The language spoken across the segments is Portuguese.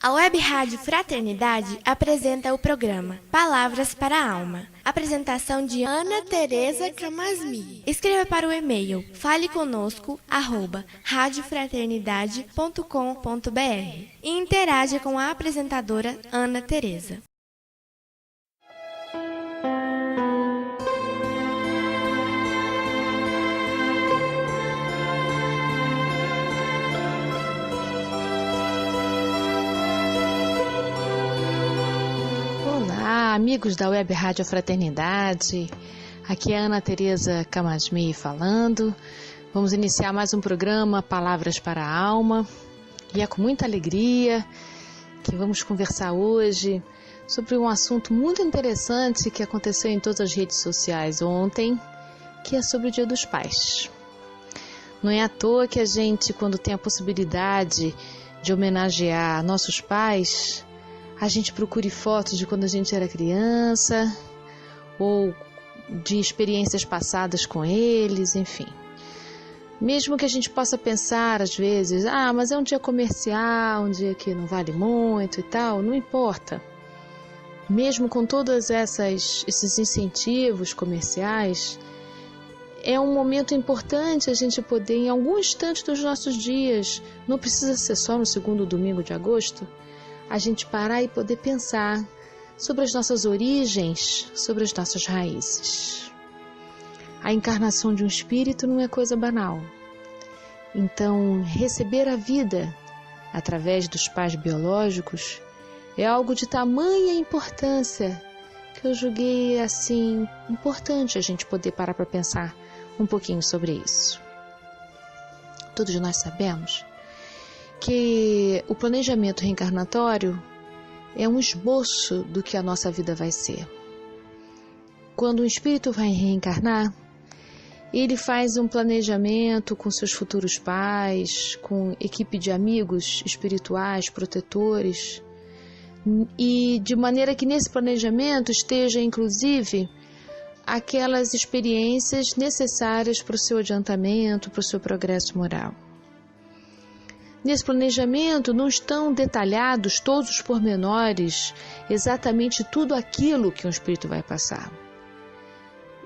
A Web Rádio Fraternidade apresenta o programa Palavras para a Alma. Apresentação de Ana Tereza Camasmi. Escreva para o e-mail faleconosco@radiofraternidade.com.br e interaja com a apresentadora Ana Tereza. Olá, amigos da Web Rádio Fraternidade, aqui é Ana Tereza Camasmi falando. Vamos iniciar mais um programa Palavras para a Alma e é com muita alegria que vamos conversar hoje sobre um assunto muito interessante que aconteceu em todas as redes sociais ontem, que é sobre o Dia dos Pais. Não é à toa que a gente, quando tem a possibilidade de homenagear nossos pais, a gente procure fotos de quando a gente era criança ou de experiências passadas com eles, enfim. Mesmo que a gente possa pensar às vezes, mas é um dia comercial, um dia que não vale muito e tal, não importa. Mesmo com todos esses incentivos comerciais, é um momento importante a gente poder, em algum instante dos nossos dias, não precisa ser só no segundo domingo de agosto, a gente parar e poder pensar sobre as nossas origens, sobre as nossas raízes. A encarnação de um espírito não é coisa banal. Então, receber a vida através dos pais biológicos é algo de tamanha importância que eu julguei assim importante a gente poder parar para pensar um pouquinho sobre isso. Todos nós sabemos que o planejamento reencarnatório é um esboço do que a nossa vida vai ser. Quando um espírito vai reencarnar, ele faz um planejamento com seus futuros pais, com equipe de amigos espirituais, protetores, e de maneira que nesse planejamento esteja, inclusive, aquelas experiências necessárias para o seu adiantamento, para o seu progresso moral. Nesse planejamento não estão detalhados todos os pormenores, exatamente tudo aquilo que um espírito vai passar.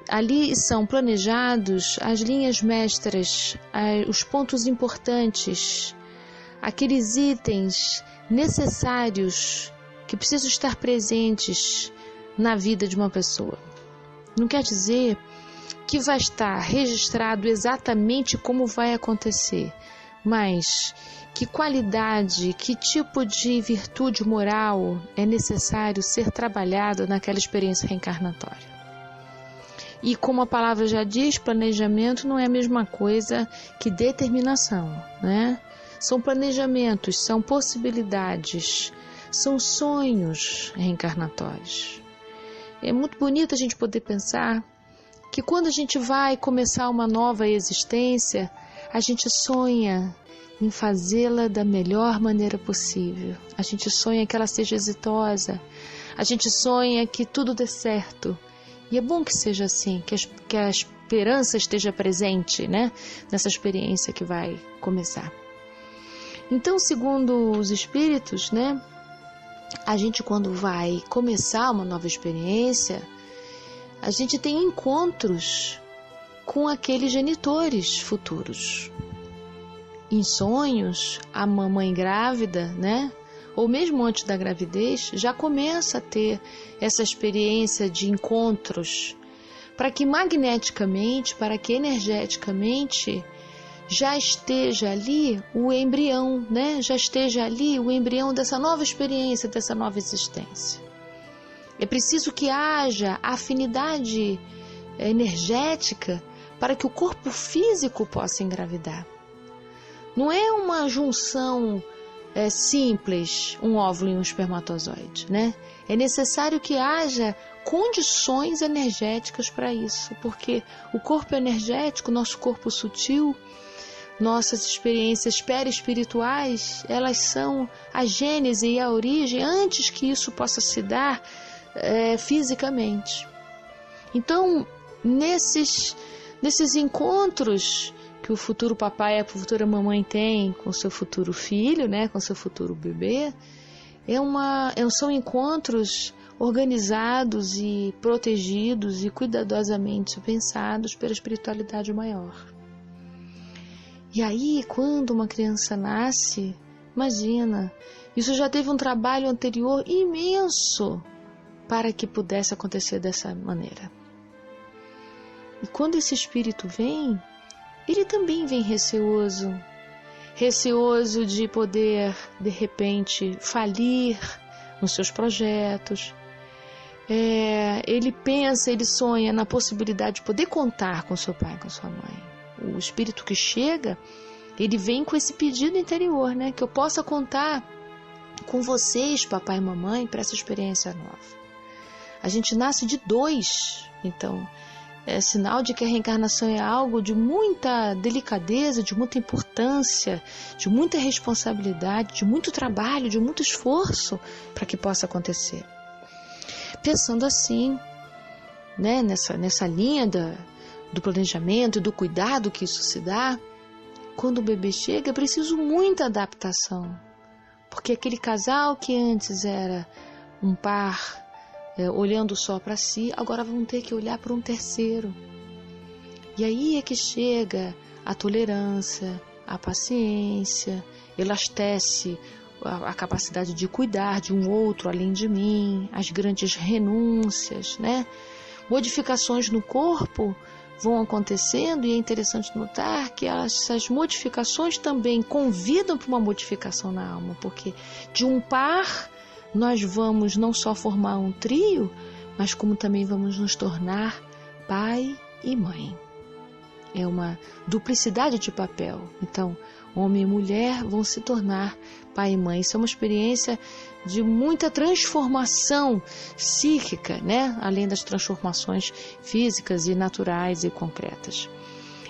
Ali são planejados as linhas mestras, os pontos importantes, aqueles itens necessários que precisam estar presentes na vida de uma pessoa. Não quer dizer que vai estar registrado exatamente como vai acontecer, mas que qualidade, que tipo de virtude moral é necessário ser trabalhado naquela experiência reencarnatória. E como a palavra já diz, planejamento não é a mesma coisa que determinação, né? São planejamentos, são possibilidades, são sonhos reencarnatórios. É muito bonito a gente poder pensar que quando a gente vai começar uma nova existência, a gente sonha em fazê-la da melhor maneira possível. A gente sonha que ela seja exitosa. A gente sonha que tudo dê certo. E é bom que seja assim, que a esperança esteja presente, né, nessa experiência que vai começar. Então, segundo os espíritos, né, a gente quando vai começar uma nova experiência, a gente tem encontros com aqueles genitores futuros. Em sonhos, a mamãe grávida, né? Ou mesmo antes da gravidez, já começa a ter essa experiência de encontros, para que magneticamente, para que energeticamente, já esteja ali o embrião, né? Já esteja ali o embrião dessa nova experiência, dessa nova existência. É preciso que haja afinidade energética para que o corpo físico possa engravidar. Não é uma junção simples, um óvulo e um espermatozoide, né? É necessário que haja condições energéticas para isso, porque o corpo energético, nosso corpo sutil, nossas experiências perispirituais, elas são a gênese e a origem antes que isso possa se dar fisicamente. Então, nesses encontros que o futuro papai e a futura mamãe tem com seu futuro filho, né, com seu futuro bebê, São encontros organizados e protegidos e cuidadosamente pensados pela espiritualidade maior. E aí, quando uma criança nasce, imagina, isso já teve um trabalho anterior imenso para que pudesse acontecer dessa maneira. E quando esse espírito vem, ele também vem receoso de poder, de repente, falir nos seus projetos. Ele pensa, ele sonha na possibilidade de poder contar com seu pai, com sua mãe. O espírito que chega, ele vem com esse pedido interior, né? Que eu possa contar com vocês, papai e mamãe, para essa experiência nova. A gente nasce de 2, então é sinal de que a reencarnação é algo de muita delicadeza, de muita importância, de muita responsabilidade, de muito trabalho, de muito esforço para que possa acontecer. Pensando assim, né, nessa linha do planejamento e do cuidado que isso se dá, quando o bebê chega é preciso muita adaptação, porque aquele casal que antes era um par olhando só para si, agora vão ter que olhar para um terceiro. E aí é que chega a tolerância, a paciência, elastece a capacidade de cuidar de um outro além de mim, as grandes renúncias, né? Modificações no corpo vão acontecendo e é interessante notar que essas modificações também convidam para uma modificação na alma, porque de um par nós vamos não só formar um trio, mas como também vamos nos tornar pai e mãe. É uma duplicidade de papel. Então, homem e mulher vão se tornar pai e mãe. Isso é uma experiência de muita transformação psíquica, né? Além das transformações físicas e naturais e concretas.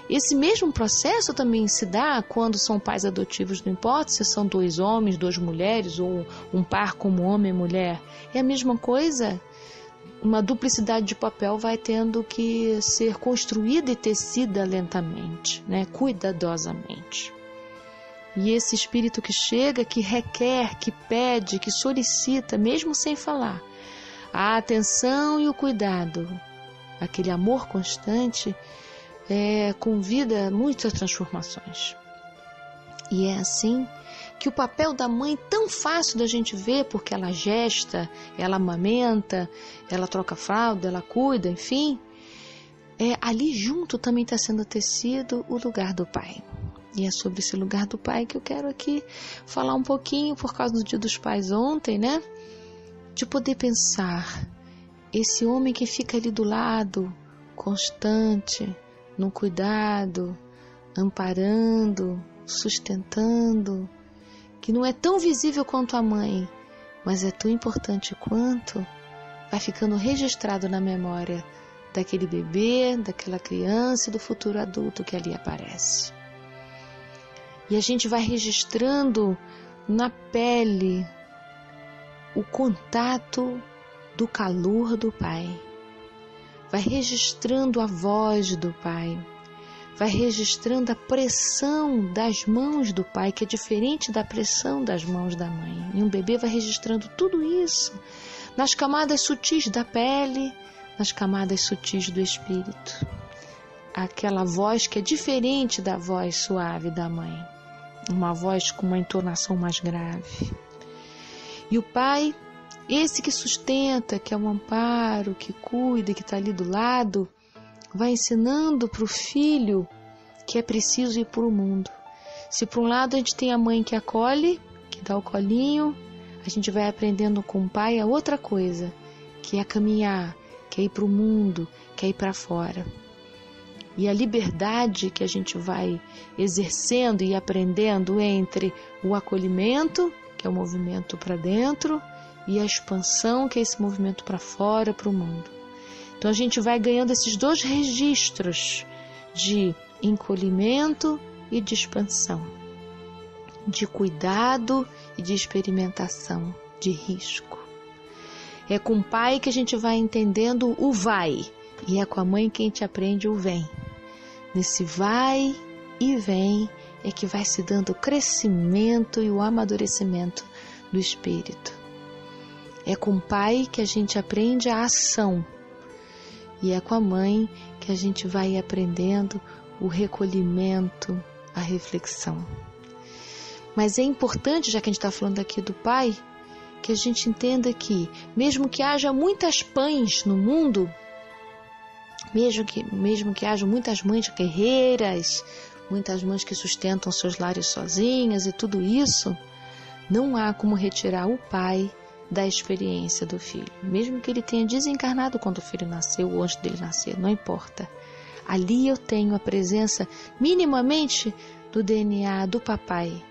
Esse mesmo processo também se dá quando são pais adotivos, não importa se são 2 homens, 2 mulheres ou um par como homem e mulher. É a mesma coisa. Uma duplicidade de papel vai tendo que ser construída e tecida lentamente, né? Cuidadosamente. E esse espírito que chega, que requer, que pede, que solicita, mesmo sem falar, a atenção e o cuidado, aquele amor constante, convida muitas transformações. E é assim que o papel da mãe, tão fácil da gente ver, porque ela gesta, ela amamenta, ela troca fralda, ela cuida, enfim, ali junto também está sendo tecido o lugar do pai. E é sobre esse lugar do pai que eu quero aqui falar um pouquinho, por causa do Dia dos Pais ontem, né? De poder pensar, esse homem que fica ali do lado, constante, no cuidado, amparando, sustentando, que não é tão visível quanto a mãe, mas é tão importante quanto, vai ficando registrado na memória daquele bebê, daquela criança e do futuro adulto que ali aparece. E a gente vai registrando na pele o contato do calor do pai. Vai registrando a voz do pai. Vai registrando a pressão das mãos do pai, que é diferente da pressão das mãos da mãe. E um bebê vai registrando tudo isso nas camadas sutis da pele, nas camadas sutis do espírito. Aquela voz que é diferente da voz suave da mãe. Uma voz com uma entonação mais grave. E o pai, esse que sustenta, que é um amparo, que cuida, que está ali do lado, vai ensinando para o filho que é preciso ir para o mundo. Se por um lado a gente tem a mãe que acolhe, que dá o colinho, a gente vai aprendendo com o pai a outra coisa, que é caminhar, que é ir para o mundo, que é ir para fora. E a liberdade que a gente vai exercendo e aprendendo entre o acolhimento, que é o movimento para dentro, e a expansão, que é esse movimento para fora, para o mundo. Então a gente vai ganhando esses 2 registros de encolhimento e de expansão, de cuidado e de experimentação, de risco. É com o pai que a gente vai entendendo o vai, e é com a mãe que a gente aprende o vem. Nesse vai e vem é que vai se dando o crescimento e o amadurecimento do espírito. É com o pai que a gente aprende a ação. E é com a mãe que a gente vai aprendendo o recolhimento, a reflexão. Mas é importante, já que a gente está falando aqui do pai, que a gente entenda que, mesmo que haja muitas mães no mundo, mesmo que haja muitas mães guerreiras, muitas mães que sustentam seus lares sozinhas e tudo isso, não há como retirar o pai da experiência do filho. Mesmo que ele tenha desencarnado quando o filho nasceu ou antes dele nascer, não importa. Ali eu tenho a presença minimamente do DNA do papai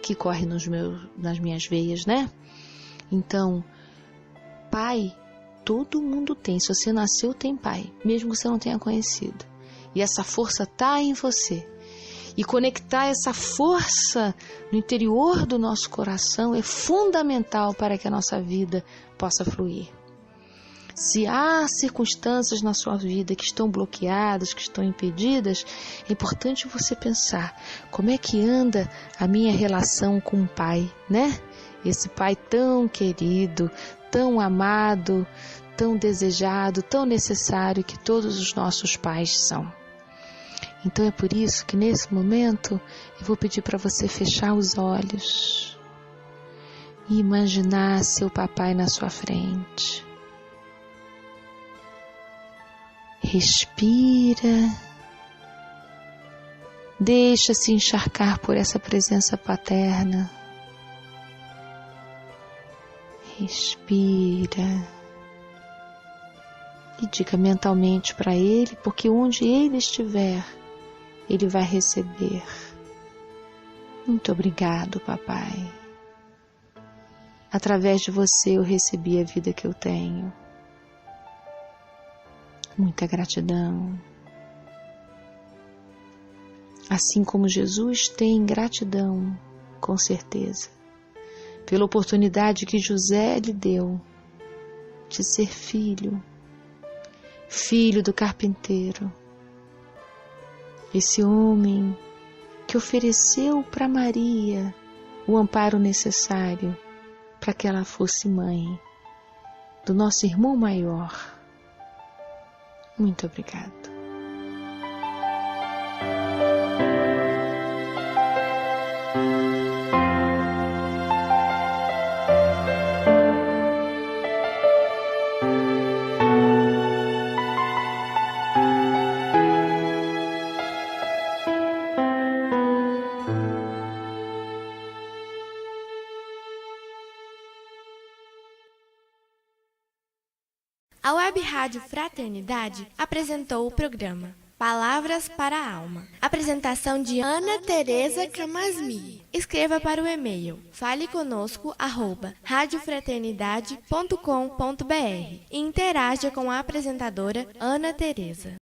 que corre nas minhas veias, né? Então, pai, todo mundo tem. Se você nasceu, tem pai, mesmo que você não tenha conhecido. E essa força está em você. E conectar essa força no interior do nosso coração é fundamental para que a nossa vida possa fluir. Se há circunstâncias na sua vida que estão bloqueadas, que estão impedidas, é importante você pensar como é que anda a minha relação com o pai, né? Esse pai tão querido, tão amado, tão desejado, tão necessário que todos os nossos pais são. Então é por isso que nesse momento eu vou pedir para você fechar os olhos e imaginar seu papai na sua frente. Respira, deixa-se encharcar por essa presença paterna. Respira e diga mentalmente para ele, porque onde ele estiver, ele vai receber. Muito obrigado, papai. Através de você eu recebi a vida que eu tenho. Muita gratidão. Assim como Jesus tem gratidão, com certeza, pela oportunidade que José lhe deu de ser filho do carpinteiro. Esse homem que ofereceu para Maria o amparo necessário para que ela fosse mãe do nosso irmão maior. Muito obrigado. A Web Rádio Fraternidade apresentou o programa Palavras para a Alma. Apresentação de Ana Tereza Camasmi. Escreva para o e-mail faleconosco@radiofraternidade.com.br e interaja com a apresentadora Ana Tereza.